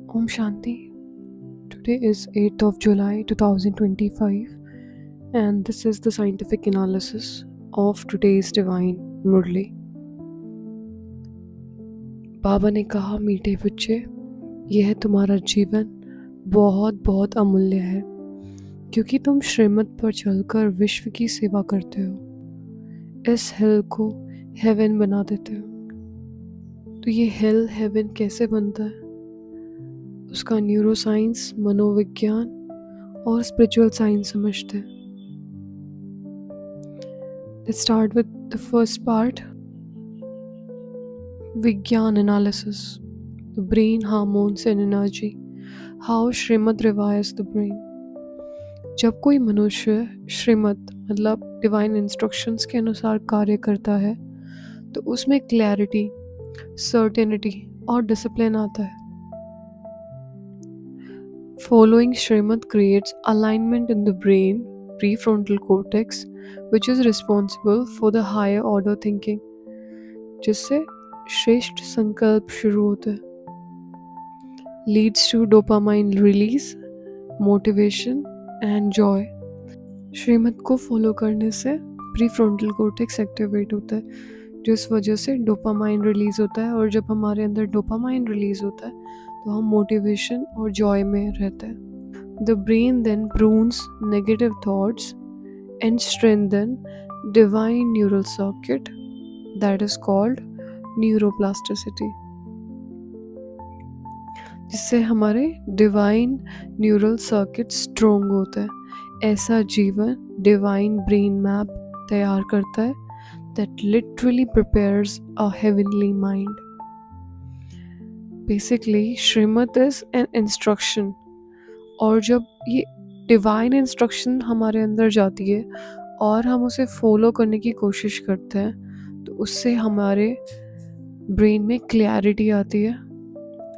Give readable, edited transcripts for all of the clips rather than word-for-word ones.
Om Shanti. Today is 8th of July 2025 and this is the scientific analysis of today's divine Murli. बाबा ने कहा, मीठे बच्चे, यह तुम्हारा जीवन बहुत बहुत अमूल्य है क्योंकि तुम श्रीमत पर चलकर विश्व की सेवा करते हो। इस हेल को हेवन बना देते हो। तो ये हेल हेवन कैसे बनता है, उसका न्यूरोसाइंस, मनोविज्ञान और स्पिरिचुअल साइंस समझते हैं। Let's start with the first part. विज्ञान analysis, the brain hormones and energy, how Shrimad rewires the brain. जब कोई मनुष्य श्रीमत मतलब डिवाइन इंस्ट्रक्शंस के अनुसार कार्य करता है तो उसमें क्लैरिटी, सर्टेनिटी और डिसिप्लिन आता है। Following Shrimat creates alignment in the brain prefrontal cortex, which is responsible for the higher order thinking, जिससे श्रेष्ठ संकल्प शुरू होते हैं। Leads to dopamine release, motivation and joy. श्रीमत को फॉलो करने से प्रीफ्रंटल कॉर्टेक्स एक्टिवेट होता है, जिस वजह से डोपामाइन रिलीज होता है, और जब हमारे अंदर डोपामाइन रिलीज होता है तो हम मोटिवेशन और जॉय में रहते हैं। The brain then prunes negative thoughts and strengthen divine neural circuit that is called neuroplasticity, जिससे हमारे डिवाइन न्यूरल सर्किट स्ट्रोंग होता है। ऐसा जीवन डिवाइन ब्रेन मैप तैयार करता है that literally prepares a heavenly mind. Basically, Shrimad is an instruction, और जब ये डिवाइन इंस्ट्रक्शन हमारे अंदर जाती है और हम उसे फॉलो करने की कोशिश करते हैं तो उससे हमारे ब्रेन में क्लैरिटी आती है,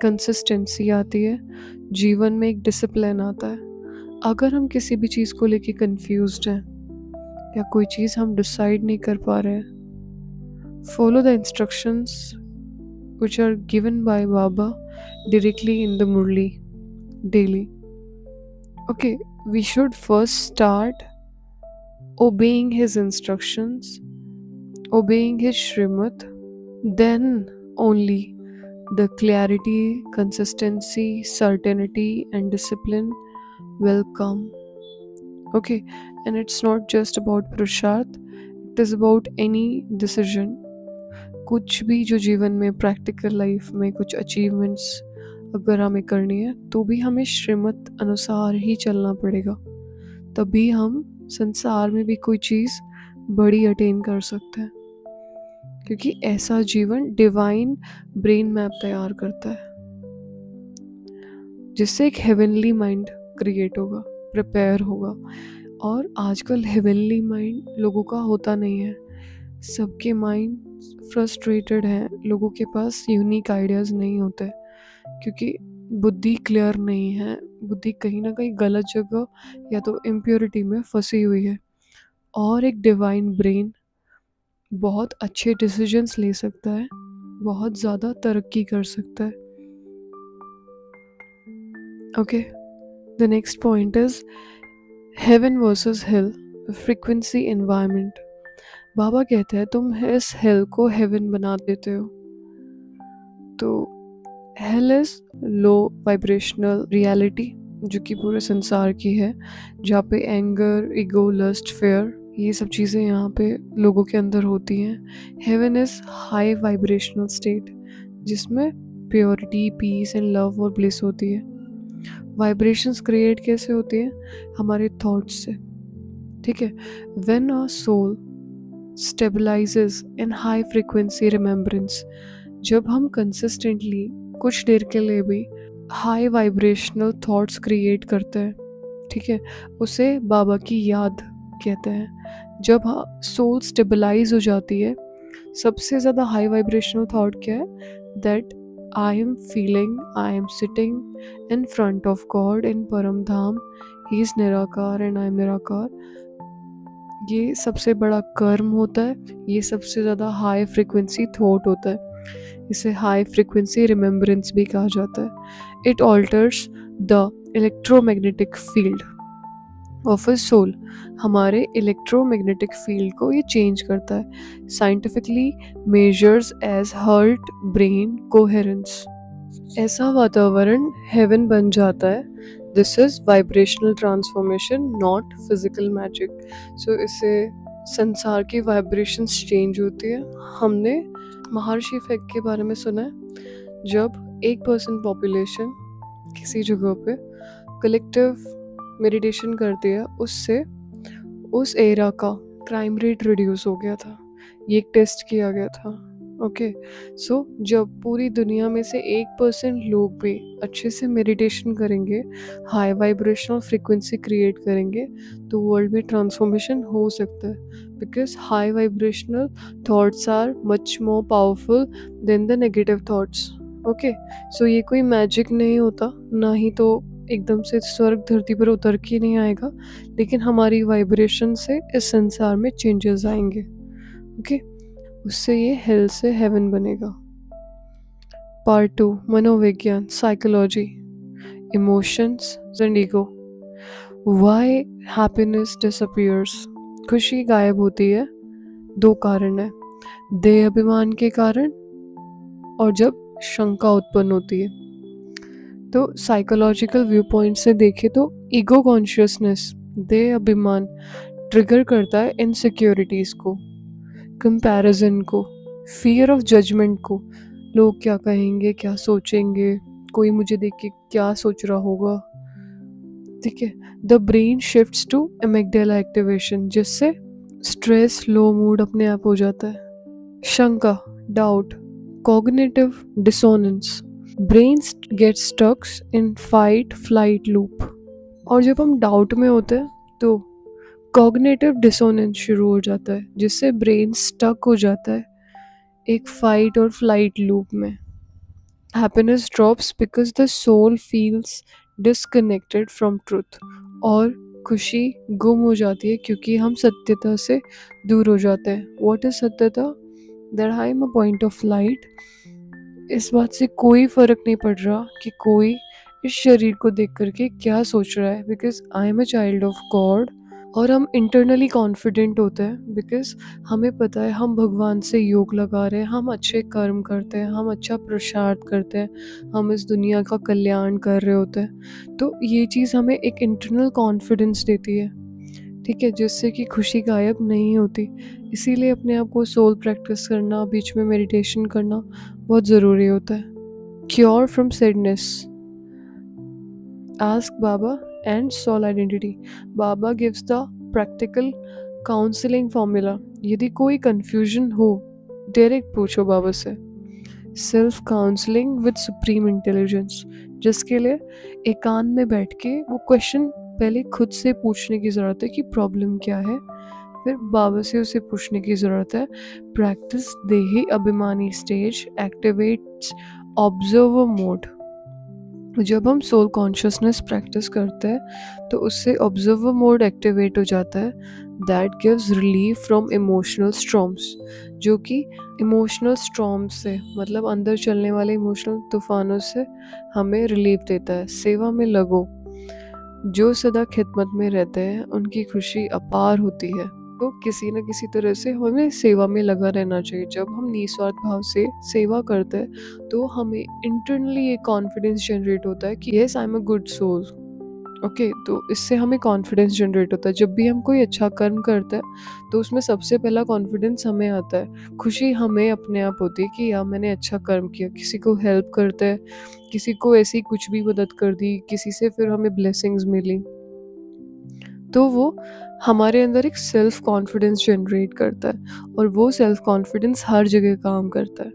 कंसिस्टेंसी आती है, जीवन में एक डिसिप्लिन आता है। अगर हम किसी भी चीज़ को लेके कंफ्यूज्ड हैं या कोई चीज़ हम डिसाइड नहीं कर पा रहे हैं, follow the instructions which are given by Baba directly in the Murli daily. Okay, we should first start obeying his instructions, obeying his Shrimat, then only the clarity, consistency, certainty and discipline will come. Okay, and it's not just about Prashad, it is about any decision. कुछ भी जो जीवन में, practical life में कुछ achievements अगर हमें करनी है तो भी हमें श्रीमत अनुसार ही चलना पड़ेगा, तभी हम संसार में भी कोई चीज़ बड़ी अटेन कर सकते हैं, क्योंकि ऐसा जीवन डिवाइन ब्रेन मैप तैयार करता है जिससे एक हेवनली माइंड क्रिएट होगा, प्रिपेयर होगा। और आजकल हेवनली माइंड लोगों का होता नहीं है, सबके माइंड फ्रस्ट्रेटेड हैं, लोगों के पास यूनिक आइडियाज़ नहीं होते क्योंकि बुद्धि क्लियर नहीं है, बुद्धि कहीं ना कहीं गलत जगह या तो इम्प्योरिटी में फंसी हुई है। और एक डिवाइन ब्रेन बहुत अच्छे डिसीजंस ले सकता है, बहुत ज़्यादा तरक्की कर सकता है। Okay, the next point is heaven versus hell, frequency environment. बाबा कहते हैं तुम इस हेल को हेवन बना देते हो। तो hell is low vibrational reality जो कि पूरे संसार की है, जहाँ पे एंगर, ईगो, लस्ट, फेयर, ये सब चीज़ें यहाँ पे लोगों के अंदर होती हैं। Heaven is high vibrational state जिसमें प्योरिटी, पीस एंड लव और ब्लिस होती है। वाइब्रेशंस क्रिएट कैसे होती हैं? हमारे थॉट्स से, ठीक है। When a soul stabilizes in high frequency remembrance, जब हम कंसिस्टेंटली कुछ देर के लिए भी हाई वाइब्रेशनल थॉट्स क्रिएट करते हैं, ठीक है, उसे बाबा की याद कहते हैं। जब सोल स्टेबलाइज हो जाती है, सबसे ज़्यादा हाई वाइब्रेशनल थॉट क्या है? That I am feeling, I am sitting in front of God in Param Dham, he is निराकार एंड आई एम निराकार। ये सबसे बड़ा कर्म होता है, ये सबसे ज़्यादा हाई फ्रिक्वेंसी थॉट होता है। इसे हाई फ्रिक्वेंसी रिमेम्बरेंस भी कहा जाता है। It alters the electromagnetic field of a soul. हमारे इलेक्ट्रोमैग्नेटिक फील्ड को ये चेंज करता है। Scientifically measures as heart brain coherence. ऐसा वातावरण हेवन बन जाता है। This is vibrational transformation, not physical magic. So इससे संसार की वाइब्रेशंस चेंज होती है। हमने महर्षि इफेक्ट के बारे में सुना है। जब 1% पॉपुलेशन किसी जगह पे कलेक्टिव मेडिटेशन करती है, उससे उस एरा का क्राइम रेट रिड्यूस हो गया था। ये एक टेस्ट किया गया था। ओके, सो जब पूरी दुनिया में से 1% लोग भी अच्छे से मेडिटेशन करेंगे, हाई वाइब्रेशनल फ्रिक्वेंसी क्रिएट करेंगे, तो वर्ल्ड में ट्रांसफॉर्मेशन हो सकता है। Because high vibrational thoughts are much more powerful than the negative thoughts. Okay, so ये कोई मैजिक नहीं होता, ना ही तो एकदम से स्वर्ग धरती पर उतर के नहीं आएगा, लेकिन हमारी वाइब्रेशन से इस संसार में चेंजेस आएंगे। ओके, उससे ये हेल से हेवन बनेगा। पार्ट 2, मनोविज्ञान, psychology, emotions and ego. Why happiness disappears. खुशी गायब होती है। 2 कारण है, देह अभिमान के कारण और जब शंका उत्पन्न होती है। तो साइकोलॉजिकल व्यू पॉइंट से देखें तो ईगो कॉन्शियसनेस, देह अभिमान ट्रिगर करता है इनसिक्योरिटीज़ को, कंपैरिजन को, फियर ऑफ जजमेंट को। लोग क्या कहेंगे, क्या सोचेंगे, कोई मुझे देख के क्या सोच रहा होगा। ठीक है, the brain shifts to amygdala activation, जिससे स्ट्रेस, लो मूड अपने आप हो जाता है। शंका, doubt, cognitive dissonance, brain get stuck in fight flight loop. और जब हम डाउट में होते हैं तो कॉग्निटिव डिसोनेंस शुरू हो जाता है, जिससे ब्रेन स्टक हो जाता है एक फाइट और फ्लाइट लूप में। Happiness drops because the soul feels disconnected from truth. और खुशी गुम हो जाती है क्योंकि हम सत्यता से दूर हो जाते हैं। व्हाट इज सत्यता? That I am a point of light. इस बात से कोई फर्क नहीं पड़ रहा कि कोई इस शरीर को देख करके क्या सोच रहा है, because I am a child of God. और हम इंटरनली कॉन्फिडेंट होते हैं बिकॉज हमें पता है हम भगवान से योग लगा रहे हैं, हम अच्छे कर्म करते हैं, हम अच्छा पुरुषार्थ करते हैं, हम इस दुनिया का कल्याण कर रहे होते हैं। तो ये चीज़ हमें एक इंटरनल कॉन्फिडेंस देती है, ठीक है, जिससे कि खुशी गायब नहीं होती। इसीलिए अपने आप को सोल प्रैक्टिस करना, बीच में मेडिटेशन करना बहुत ज़रूरी होता है। Cure from sadness, ask Baba and soul identity. Baba gives the practical counselling formula. यदि कोई कंफ्यूजन हो, डायरेक्ट पूछो बाबा से। Self counselling with supreme intelligence, जिसके लिए एकांत में बैठ के वो क्वेश्चन पहले खुद से पूछने की ज़रूरत है कि प्रॉब्लम क्या है, फिर बाबा से उसे पूछने की ज़रूरत है। प्रैक्टिस देही अभिमानी स्टेज एक्टिवेट्स ऑब्जर्वर मोड। जब हम सोल कॉन्शियसनेस प्रैक्टिस करते हैं तो उससे ऑब्जर्वर मोड एक्टिवेट हो जाता है। That gives relief from emotional storms, जो कि इमोशनल स्टॉर्म्स से मतलब अंदर चलने वाले इमोशनल तूफानों से हमें रिलीफ देता है। सेवा में लगो, जो सदा खिदमत में रहते हैं उनकी खुशी अपार होती है। तो किसी न किसी तरह से हमें सेवा में लगा रहना चाहिए। जब हम निस्वार्थ भाव से सेवा करते हैं तो हमें इंटरनली एक कॉन्फिडेंस जनरेट होता है कि yes I am a good soul. Okay, तो इससे हमें कॉन्फिडेंस जनरेट होता है। जब भी हम कोई अच्छा कर्म करते हैं तो उसमें सबसे पहला कॉन्फिडेंस हमें आता है, खुशी हमें अपने आप होती है कि यार मैंने अच्छा कर्म किया। किसी को हेल्प करते हैं, किसी को ऐसी कुछ भी मदद कर दी, किसी से फिर हमें ब्लेसिंग्स मिली, तो वो हमारे अंदर एक सेल्फ कॉन्फिडेंस जनरेट करता है और वो सेल्फ कॉन्फिडेंस हर जगह काम करता है।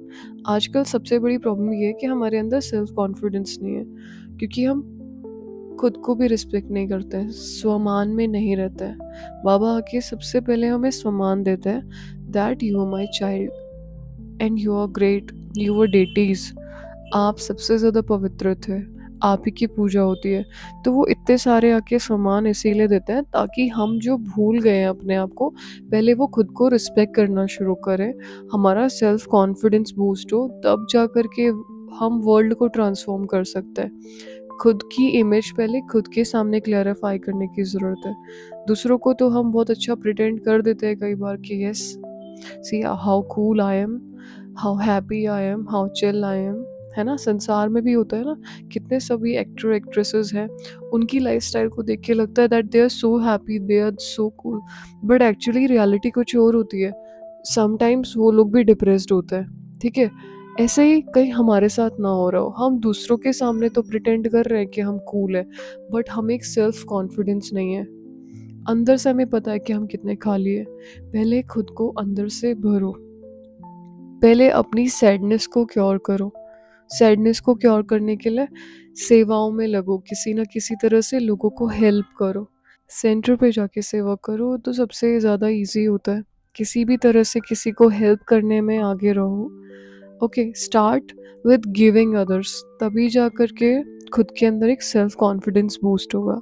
आजकल सबसे बड़ी प्रॉब्लम ये है कि हमारे अंदर सेल्फ कॉन्फिडेंस नहीं है, क्योंकि हम खुद को भी रिस्पेक्ट नहीं करते हैं, स्वमान में नहीं रहते हैं। बाबा आके सबसे पहले हमें स्वमान देते हैं, that you are my child and you are great, you are deities. आप सबसे ज़्यादा पवित्र थे, आप ही की पूजा होती है। तो वो इतने सारे आके सामान इसीलिए देते हैं ताकि हम जो भूल गए हैं अपने आप को, पहले वो खुद को रिस्पेक्ट करना शुरू करें, हमारा सेल्फ कॉन्फिडेंस बूस्ट हो, तब जा कर के हम वर्ल्ड को ट्रांसफॉर्म कर सकते हैं। खुद की इमेज पहले खुद के सामने क्लैरिफाई करने की ज़रूरत है। दूसरों को तो हम बहुत अच्छा प्रिटेंड कर देते हैं कई बार कि yes, see how cool I am, how happy I am, how chill I am, है ना। संसार में भी होता है ना, कितने सभी एक्टर एक्ट्रेसेस हैं, उनकी लाइफस्टाइल को देख के लगता है that they are so happy, they are so cool, but actually reality कुछ और होती है। समटाइम्स वो लोग भी डिप्रेस्ड होते हैं, ठीक है। ऐसे ही कहीं हमारे साथ ना हो रहा हो, हम दूसरों के सामने तो प्रिटेंड कर रहे हैं कि हम कूल है, बट हमें एक सेल्फ कॉन्फिडेंस नहीं है। अंदर से हमें पता है कि हम कितने खाली है। पहले खुद को अंदर से भरो, पहले अपनी सैडनेस को क्योर करो। सैडनेस को क्योर करने के लिए सेवाओं में लगो, किसी ना किसी तरह से लोगों को हेल्प करो। सेंटर पे जाके सेवा करो तो सबसे ज़्यादा इजी होता है। किसी भी तरह से किसी को हेल्प करने में आगे रहो। Okay, start with giving others, तभी जा कर के खुद के अंदर एक सेल्फ कॉन्फिडेंस बूस्ट होगा।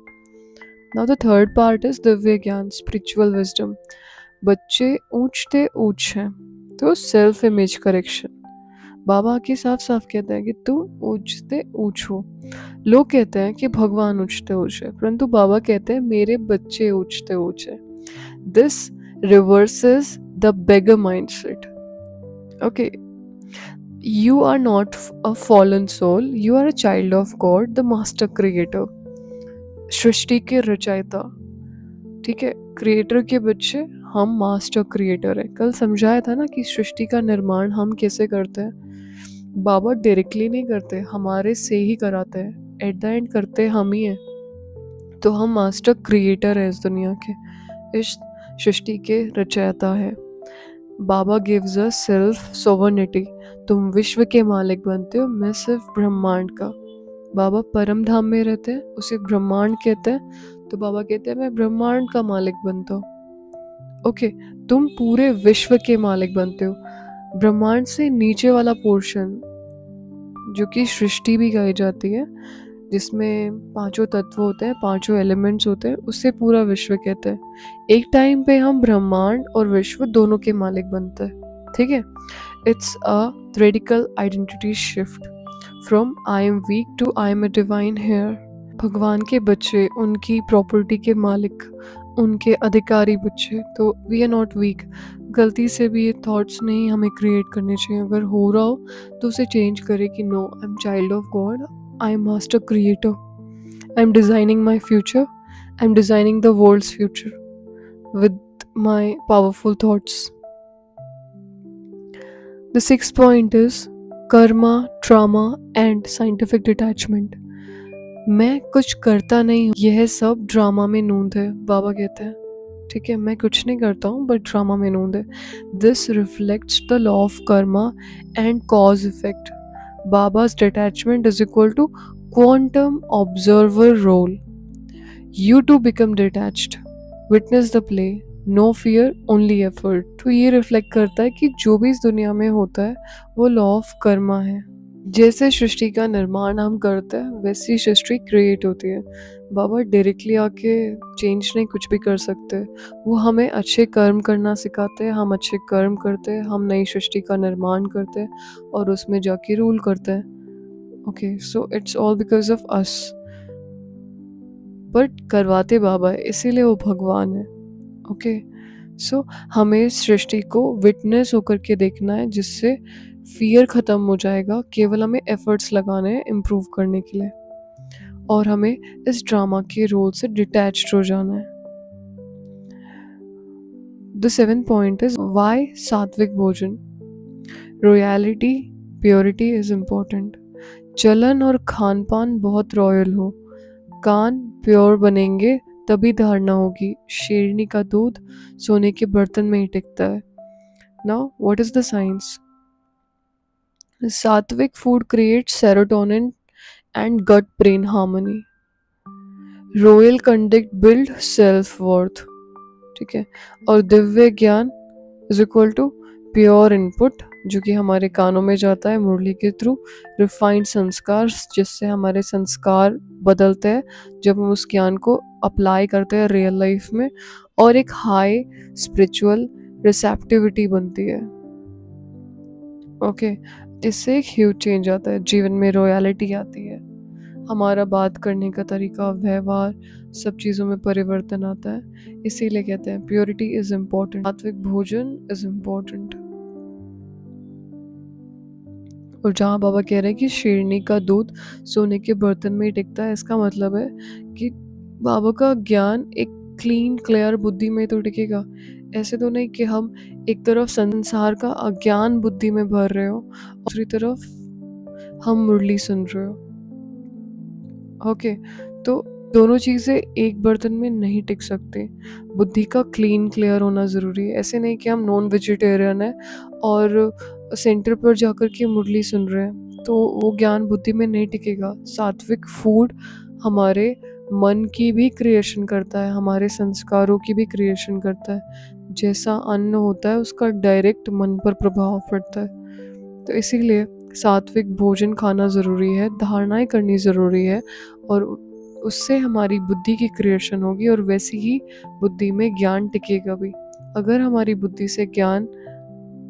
Now the third part is Divya ज्ञान, स्पिरिचुअल विजडम। बच्चे ऊंचते ऊंच हैं तो सेल्फ इमेज करेक्शन। बाबा के साफ साफ कहते हैं कि तुम ऊंचते ऊंच हो। लोग कहते हैं कि भगवान ऊंचते ऊंच है, परंतु बाबा कहते हैं मेरे बच्चे ऊंचते ऊंच है। This reverses the beggar mindset. Okay, you are not a fallen soul, you are a child of God, the master creator, सृष्टि के रचयिता। ठीक है, क्रिएटर के बच्चे, हम मास्टर क्रिएटर हैं। कल समझाया था ना कि सृष्टि का निर्माण हम कैसे करते हैं। बाबा डायरेक्टली नहीं करते, हमारे से ही कराते हैं, एट द एंड करते हम ही हैं। तो हम मास्टर क्रिएटर हैं इस दुनिया के, इस सृष्टि के रचयिता है। बाबा गिव्स अस सेल्फ सोवर्निटी, तुम विश्व के मालिक बनते हो, मैं सिर्फ ब्रह्मांड का। बाबा परम धाम में रहते हैं, उसे ब्रह्मांड कहते हैं, तो बाबा कहते हैं मैं ब्रह्मांड का मालिक बनता हूँ। ओके, तुम पूरे विश्व के मालिक बनते हो। ब्रह्मांड से नीचे वाला पोर्शन जो कि सृष्टि भी कही जाती है, जिसमें पांचों तत्व होते हैं, पांचों एलिमेंट्स होते हैं, उससे पूरा विश्व कहते हैं। एक टाइम पे हम ब्रह्मांड और विश्व दोनों के मालिक बनते हैं, ठीक है। It's a radical identity shift from I am weak to I am a divine heir. भगवान के बच्चे, उनकी प्रॉपर्टी के मालिक, उनके अधिकारी बच्चे, तो वी आर नॉट वीक। गलती से भी ये थॉट्स नहीं हमें क्रिएट करने चाहिए। अगर हो रहा हो तो उसे चेंज करें कि no, I am child of God, I am master creator, I am designing my future, I am designing the world's future with my powerful thoughts. The sixth point is karma, trauma and scientific detachment. मैं कुछ करता नहीं हूँ, यह सब drama में नूंद है, बाबा कहते हैं। ठीक है, मैं कुछ नहीं करता हूँ बट ड्रामा में नूंद है। This reflects the law of karma and cause effect. बाबा's detachment is equal to quantum observer role. You too become detached. Witness the play. No fear, only effort. तो ये रिफ्लेक्ट करता है कि जो भी इस दुनिया में होता है वो लॉ ऑफ कर्मा है। जैसे सृष्टि का निर्माण हम करते हैं वैसी सृष्टि क्रिएट होती है। बाबा डायरेक्टली आके चेंज नहीं कुछ भी कर सकते, वो हमें अच्छे कर्म करना सिखाते हैं, हम अच्छे कर्म करते हैं, हम नई सृष्टि का निर्माण करते हैं और उसमें जाके रूल करते हैं। Okay, so it's all because of us, but करवाते बाबा है, इसीलिए वो भगवान है। ओके, सो हमें सृष्टि को विटनेस होकर के देखना है, जिससे फियर ख़त्म हो जाएगा। केवल हमें एफर्ट्स लगाने हैं इम्प्रूव करने के लिए, और हमें इस ड्रामा के रोल से डिटैच्ड हो जाना है। The seventh point is why sattvik bhojan. Royalty, purity is important. चलन और खान पान बहुत रॉयल हो, कान प्योर बनेंगे तभी धारणा होगी। शेरनी का दूध सोने के बर्तन में ही टिकता है। Now what is the science? सात्विक food creates serotonin and gut brain harmony. Royal conduct build self worth, ठीक है। और दिव्य ज्ञान is equal to pure input जो कि हमारे कानों में जाता है मुरली के थ्रू। रिफाइंड संस्कार, जिससे हमारे संस्कार बदलते हैं जब हम उस ज्ञान को अप्लाई करते हैं रियल लाइफ में। और एक हाई स्पिरिचुअल रिसेप्टिविटी बनती है। ओके, इससे एक ह्यूज चेंज आता है, जीवन में रॉयलिटी आती है, हमारा बात करने का तरीका, व्यवहार, सब चीज़ों में परिवर्तन आता है। इसीलिए कहते हैं प्योरिटी इज इम्पोर्टेंट, सात्विक भोजन इज इम्पोर्टेंट। और जहाँ बाबा कह रहे हैं कि शेरनी का दूध सोने के बर्तन में ही टिकता है, इसका मतलब है कि बाबा का ज्ञान एक क्लीन क्लियर बुद्धि में तो टिकेगा। ऐसे तो नहीं कि हम एक तरफ संसार का अज्ञान बुद्धि में भर रहे हो और दूसरी तरफ हम मुरली सुन रहे हो। ओके, तो दोनों चीज़ें एक बर्तन में नहीं टिक सकती। बुद्धि का क्लीन क्लियर होना ज़रूरी है। ऐसे नहीं कि हम नॉन वेजिटेरियन हैं और सेंटर पर जाकर के मुरली सुन रहे हैं, तो वो ज्ञान बुद्धि में नहीं टिकेगा। सात्विक फूड हमारे मन की भी क्रिएशन करता है, हमारे संस्कारों की भी क्रिएशन करता है। जैसा अन्न होता है उसका डायरेक्ट मन पर प्रभाव पड़ता है। तो इसीलिए सात्विक भोजन खाना ज़रूरी है, धारणाएं करनी ज़रूरी है, और उससे हमारी बुद्धि की क्रिएशन होगी और वैसी ही बुद्धि में ज्ञान टिकेगा भी। अगर हमारी बुद्धि से ज्ञान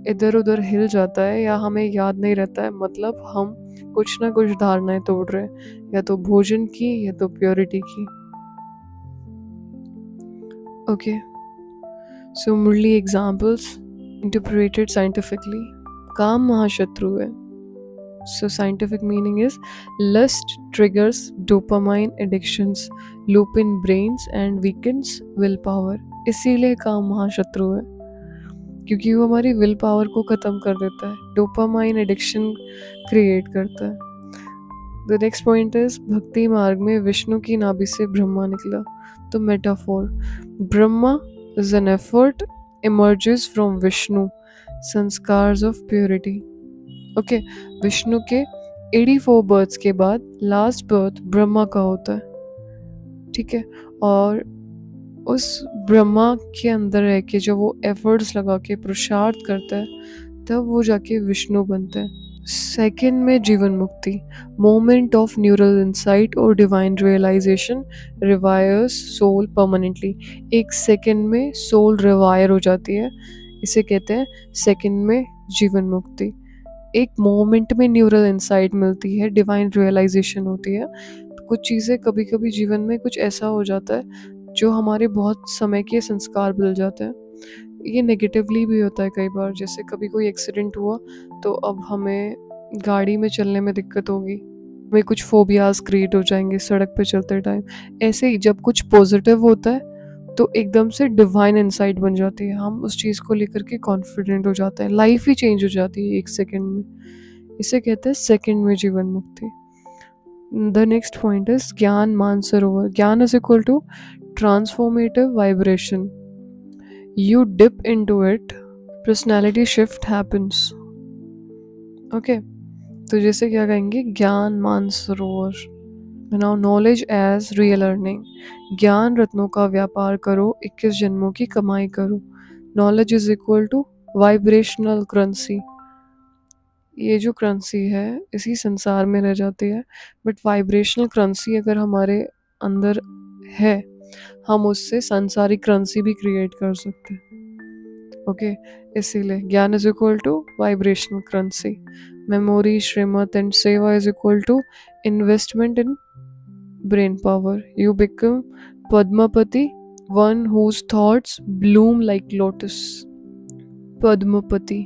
इधर उधर हिल जाता है या हमें याद नहीं रहता है, मतलब हम कुछ ना कुछ धारणाएं तोड़ रहे हैं, या तो भोजन की या तो प्योरिटी की। ओके, सो मुरली एग्जाम्पल्स इंटरप्रेटेड साइंटिफिकली। काम महाशत्रु है। So scientific meaning is lust triggers dopamine addictions, loop in brains and weakens willpower. इसीलिए काम महाशत्रु है, क्योंकि वो हमारी विल पावर को ख़त्म कर देता है, डोपामाइन एडिक्शन क्रिएट करता है। द नेक्स्ट पॉइंट इज भक्ति मार्ग में विष्णु की नाभि से ब्रह्मा निकला। तो metaphor, Brahma is an effort emerges from Vishnu, संस्कार्स of purity. Okay, Vishnu के 84 बर्थ्स के बाद लास्ट बर्थ ब्रह्मा का होता है, ठीक है। और उस ब्रह्मा के अंदर रह के जब वो एफर्ट्स लगा के पुरुषार्थ करता है, तब वो जाके विष्णु बनते हैं। सेकंड में जीवन मुक्ति, मोमेंट ऑफ न्यूरल इंसाइट और डिवाइन रियलाइजेशन रिवायर्स सोल परमानेंटली। एक सेकंड में सोल रिवायर हो जाती है, इसे कहते हैं सेकंड में जीवन मुक्ति। एक मोमेंट में न्यूरल इंसाइट मिलती है, डिवाइन रियलाइजेशन होती है। तो कुछ चीज़ें कभी कभी जीवन में कुछ ऐसा हो जाता है जो हमारे बहुत समय के संस्कार बदल जाते हैं। ये नेगेटिवली भी होता है कई बार, जैसे कभी कोई एक्सीडेंट हुआ तो अब हमें गाड़ी में चलने में दिक्कत होगी, हमें कुछ फोबियाज क्रिएट हो जाएंगे सड़क पे चलते टाइम। ऐसे ही जब कुछ पॉजिटिव होता है तो एकदम से डिवाइन इंसाइट बन जाती है, हम उस चीज़ को लेकर के कॉन्फिडेंट हो जाते हैं, लाइफ ही चेंज हो जाती है एक सेकंड में। इसे कहते हैं सेकंड में जीवन मुक्ति। The next point is gyan Mansarovar. Gyan is equal to transformative vibration. You dip into it, personality shift happens. Okay, तो जैसे क्या कहेंगे, ज्ञान Mansarovar. Now knowledge as real earning. ज्ञान रत्नों का व्यापार करो, 21 जन्मों की कमाई करो। Knowledge is equal to vibrational currency. ये जो करेंसी है इसी संसार में रह जाती है, बट वाइब्रेशनल करेंसी अगर हमारे अंदर है, हम उससे सांसारिक करेंसी भी क्रिएट कर सकते हैं। ओके, इसीलिए ज्ञान is equal to vibrational currency. Memory, श्रीमत एंड सेवा is equal to investment in brain power. You become Padmapati, one whose thoughts bloom like lotus. Padmapati.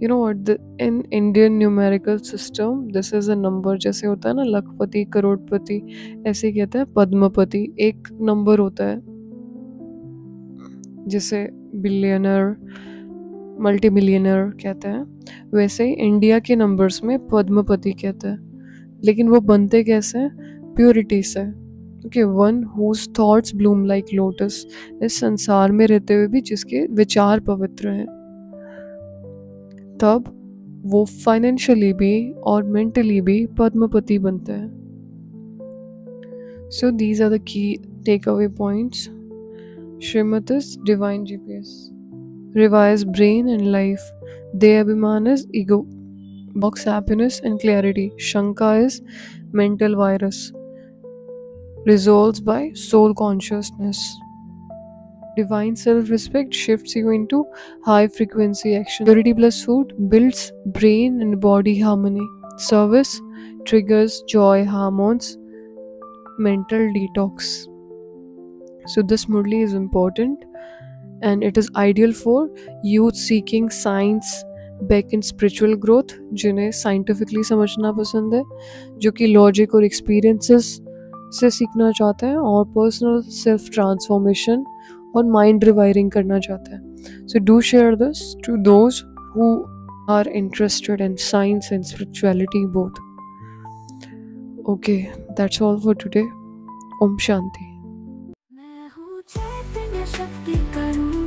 You know what, in Indian numerical system this is a number। जैसे होता है ना लखपति, करोड़पति, ऐसे कहते हैं पद्मपति, एक नंबर होता है, जैसे बिलियनर, मल्टी मिलियनर कहते हैं, वैसे ही इंडिया के नंबर्स में पद्मपति कहते हैं। लेकिन वो बनते कैसे हैं? प्योरिटी से। Okay, one whose thoughts bloom like lotus, इस संसार में रहते हुए भी जिसके विचार पवित्र हैं, तब वो फाइनेंशियली भी और मेंटली भी पद्मपति बनते हैं। So these are the key take away points. श्रीमत is divine GPS, revise brain and life. Deyabhiman is ego. Box happiness and clarity. Shanka is mental virus. Resolves by soul consciousness. Divine self respect shifts you into high frequency action. Purity plus food builds brain and body harmony. Service triggers joy hormones, mental detox. So, this Murli is important and it is ideal for youth seeking science back in spiritual growth, जिन्हें scientifically समझना पसंद है, जो कि logic और experiences से सीखना चाहते हैं और पर्सनल सेल्फ ट्रांसफॉर्मेशन और माइंड रिवायरिंग करना चाहते हैं. So do share this to those who are interested in science and spirituality both. Okay, that's all for today. ओम शांति. मैं हूँ चैतन्य शक्ति करूँ,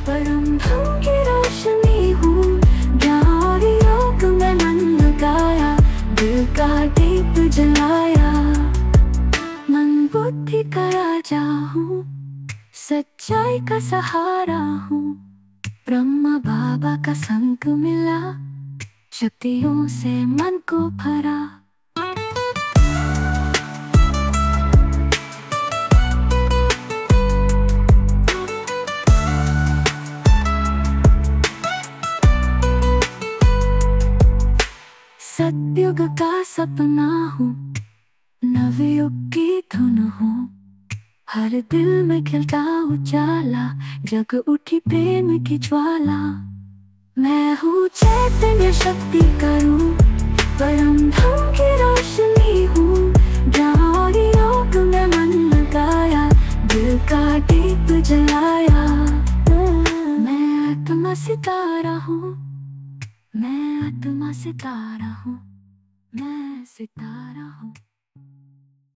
परम ब्रह्म की रोशनी हूँ. ज्ञान योग में मन लगाया, दिल का दीप जलाया. मन बुद्धि का राजा हूँ, सच्चाई का सहारा हूँ. ब्रह्मा बाबा का संग मिला, शक्तियों से मन को भरा. सतयुग का सपना हूँ, नवयुग की धुन हूँ. हर दिल में खिलता उजाला, जग उठी प्रेम की ज्वाला. मैं हूँ चैतन्य शक्ति करूँ, परम ब्रह्म की रोशनी हूँ. ज्ञान योग में मन लगाया, दिल का दीप जलाया. मैं आत्मा सितारा हूँ, मैं आत्मा सितारा हूँ, मैं सितारा हूँ.